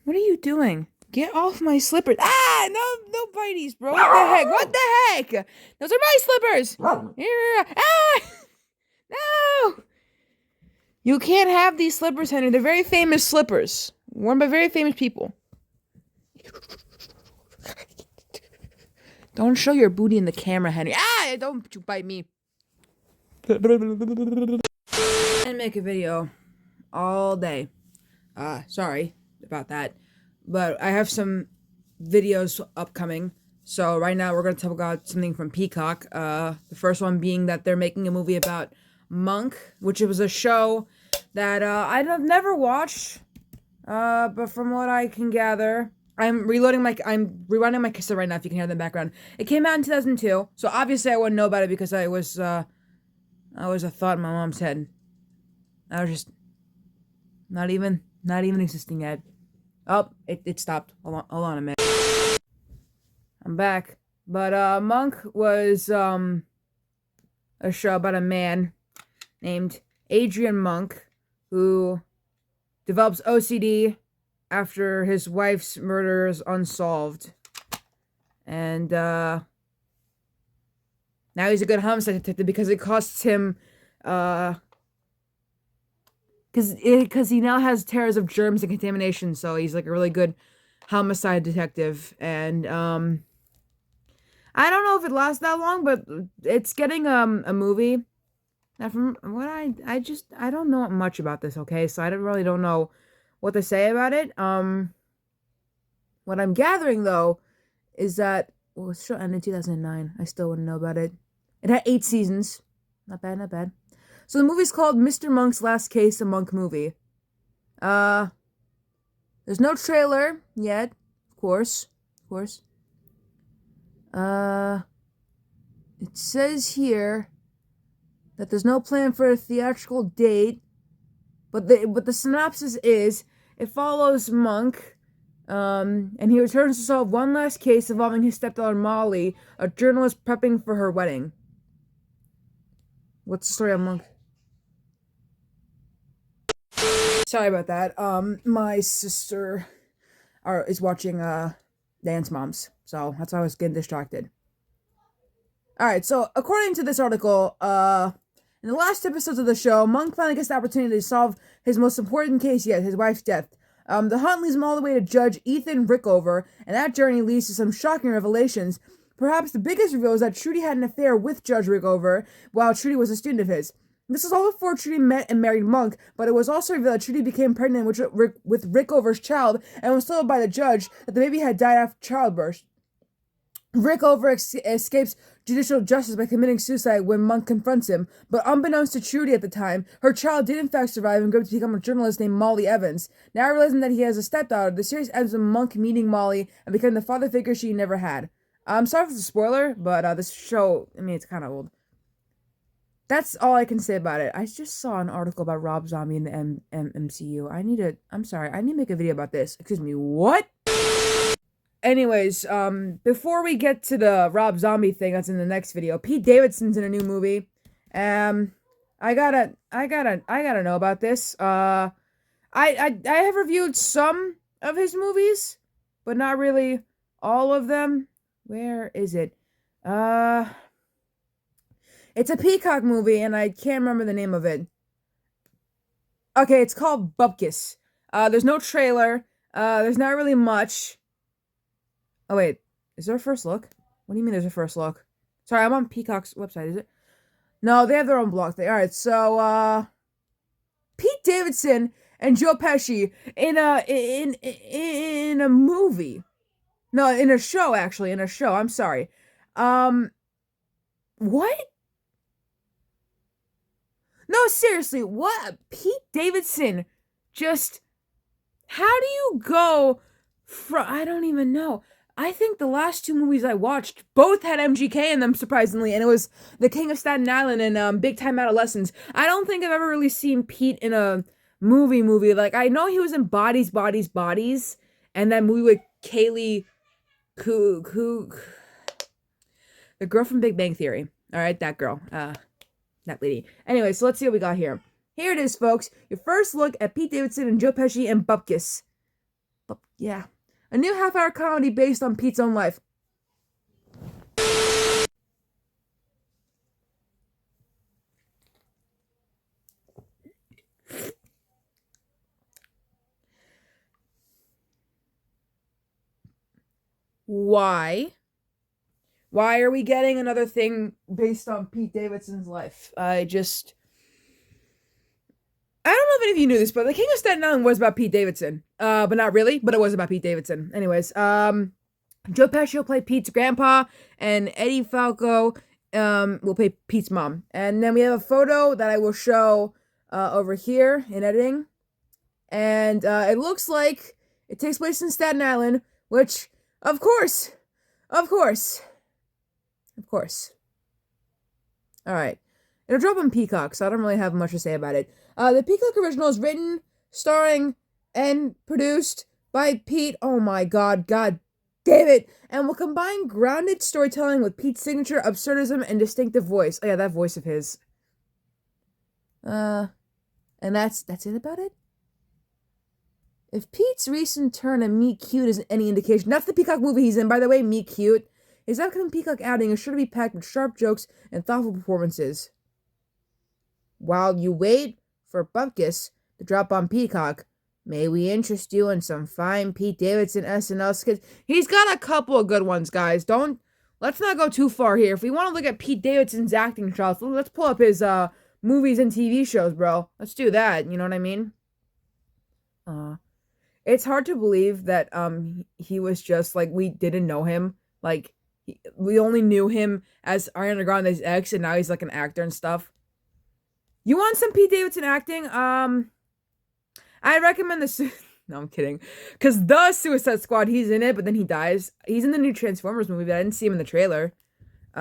What are you doing? Get off my slippers. Ah, no bites, bro. What the heck? What the heck? Those are my slippers. Here. Ah, no. You can't have these slippers, Henry. They're very famous slippers, worn by very famous people. Don't show your booty in the camera, Henry. Ah, don't you bite me. And make a video all day. Sorry about that. But I have some videos upcoming. So right now we're going to talk about something from Peacock. The first one being that they're making a movie about Monk, which was a show that I've never watched. But from what I can gather, I'm rewinding my cassette right now if you can hear the background. It came out in 2002, so obviously I wouldn't know about it because I was a thought in my mom's head. I was just not even existing yet. Oh, it stopped. Hold on a minute. I'm back. But Monk was a show about a man named Adrian Monk who develops OCD after his wife's murder is unsolved. And now he's a good homicide detective because it costs him because he now has terrors of germs and contamination, so he's like a really good homicide detective. And I don't know if it lasts that long, but it's getting a movie. Now, from what I don't know much about this, okay? So I don't know what to say about it. What I'm gathering though is that the show ended in 2009. I still wouldn't know about it. It had 8 seasons. Not bad, not bad. So the movie's called Mr. Monk's Last Case, a Monk movie. There's no trailer yet, of course. It says here that there's no plan for a theatrical date, but the synopsis is it follows Monk, and he returns to solve one last case involving his stepdaughter Molly, a journalist prepping for her wedding. What's the story on Monk? Sorry about that. My sister is watching Dance Moms, so that's why I was getting distracted. Alright, so according to this article, in the last episodes of the show, Monk finally gets the opportunity to solve his most important case yet, his wife's death. The hunt leads him all the way to Judge Ethan Rickover, and that journey leads to some shocking revelations. Perhaps the biggest reveal is that Trudy had an affair with Judge Rickover while Trudy was a student of his. This was all before Trudy met and married Monk, but it was also revealed that Trudy became pregnant with Rickover's child and was told by the judge that the baby had died after childbirth. Rickover escapes judicial justice by committing suicide when Monk confronts him, but unbeknownst to Trudy at the time, her child did in fact survive and grow to become a journalist named Molly Evans. Now realizing that he has a stepdaughter, the series ends with Monk meeting Molly and becoming the father figure she never had. I'm sorry for the spoiler, but this show, I mean, it's kind of old. That's all I can say about it. I just saw an article about Rob Zombie in the MCU. I need to make a video about this. Excuse me, what? Anyways, before we get to the Rob Zombie thing that's in the next video, Pete Davidson's in a new movie. I gotta know about this. I have reviewed some of his movies, but not really all of them. Where is it? It's a Peacock movie, and I can't remember the name of it. Okay, it's called Bupkis. There's no trailer. There's not really much. Oh, wait. Is there a first look? What do you mean there's a first look? Sorry, I'm on Peacock's website, is it? No, they have their own blog thing. Alright, so, Pete Davidson and Joe Pesci in a movie. No, in a show, actually. In a show. I'm sorry. What? No, seriously, what? Pete Davidson just... How do you go from... I don't even know. I think the last 2 movies I watched both had MGK in them, surprisingly, and it was The King of Staten Island and Big Time Adolescence. I don't think I've ever really seen Pete in a movie. Like, I know he was in Bodies, and that movie with Kaylee the girl from Big Bang Theory. Alright, that girl. That lady. Anyway, so let's see what we got here. Here it is, folks. Your first look at Pete Davidson and Joe Pesci and Bupkis. But yeah, a new half-hour comedy based on Pete's own life. Why? Why are we getting another thing based on Pete Davidson's life? I don't know if any of you knew this, but The King of Staten Island was about Pete Davidson. But not really, but it was about Pete Davidson. Anyways, Joe Pesci will play Pete's grandpa, and Eddie Falco will play Pete's mom. And then we have a photo that I will show over here in editing. And it looks like it takes place in Staten Island, which, of course. All right. It'll drop on Peacock, so I don't really have much to say about it. The Peacock original is written, starring, and produced by Pete. Oh my god damn it! And will combine grounded storytelling with Pete's signature absurdism and distinctive voice. Oh yeah, that voice of his. And that's it about it? If Pete's recent turn in Meet Cute is any indication, that's the Peacock movie he's in, by the way, Meet Cute. His upcoming Peacock outing is sure to be packed with sharp jokes and thoughtful performances. While you wait for Bupkis to drop on Peacock, may we interest you in some fine Pete Davidson SNL skits? He's got a couple of good ones, guys. Let's not go too far here. If we want to look at Pete Davidson's acting chops, let's pull up his movies and TV shows, bro. Let's do that. You know what I mean? It's hard to believe that he was just like, we didn't know him. Like, we only knew him as Ariana Grande's ex, and now he's like an actor and stuff. You want some Pete Davidson acting? I recommend no, I'm kidding. Because the Suicide Squad, he's in it, but then he dies. He's in the new Transformers movie, but I didn't see him in the trailer. He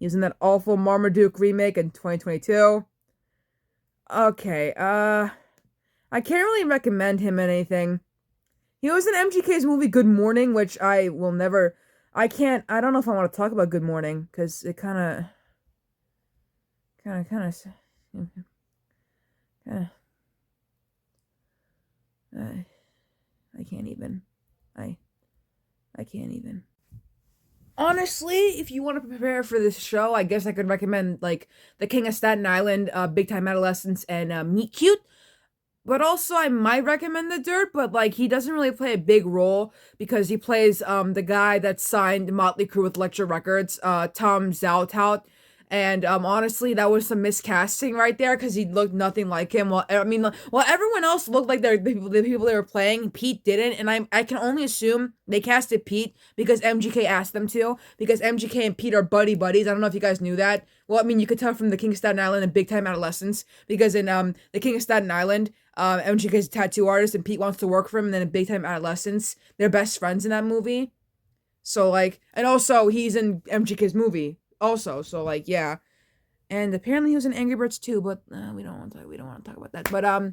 was in that awful Marmaduke remake in 2022. Okay, I can't really recommend him anything. He was in MGK's movie Good Morning, which I will never... I don't know if I want to talk about Good Morning, because it kind of... I can't even. I can't even. Honestly, if you want to prepare for this show, I guess I could recommend, like, The King of Staten Island, Big Time Adolescence, and Meet Cute. But also, I might recommend The Dirt, but, like, he doesn't really play a big role because he plays, the guy that signed Motley Crue with Lecture Records, Tom Zautout. And, honestly, that was some miscasting right there because he looked nothing like him. Well, everyone else looked like the people they were playing. Pete didn't, and I can only assume they casted Pete because MGK asked them to, because MGK and Pete are buddies. I don't know if you guys knew that. Well, I mean, you could tell from The King of Staten Island and Big Time Adolescence, because in The King of Staten Island, MGK's a tattoo artist and Pete wants to work for him, and then in Big Time Adolescence, they're best friends in that movie. So, like, and also, he's in MGK's movie also, so, like, yeah. And apparently he was in Angry Birds too, but we don't want to talk about that. But,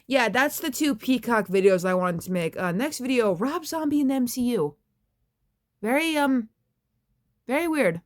yeah, that's the 2 Peacock videos I wanted to make. Next video, Rob Zombie in the MCU. Very weird.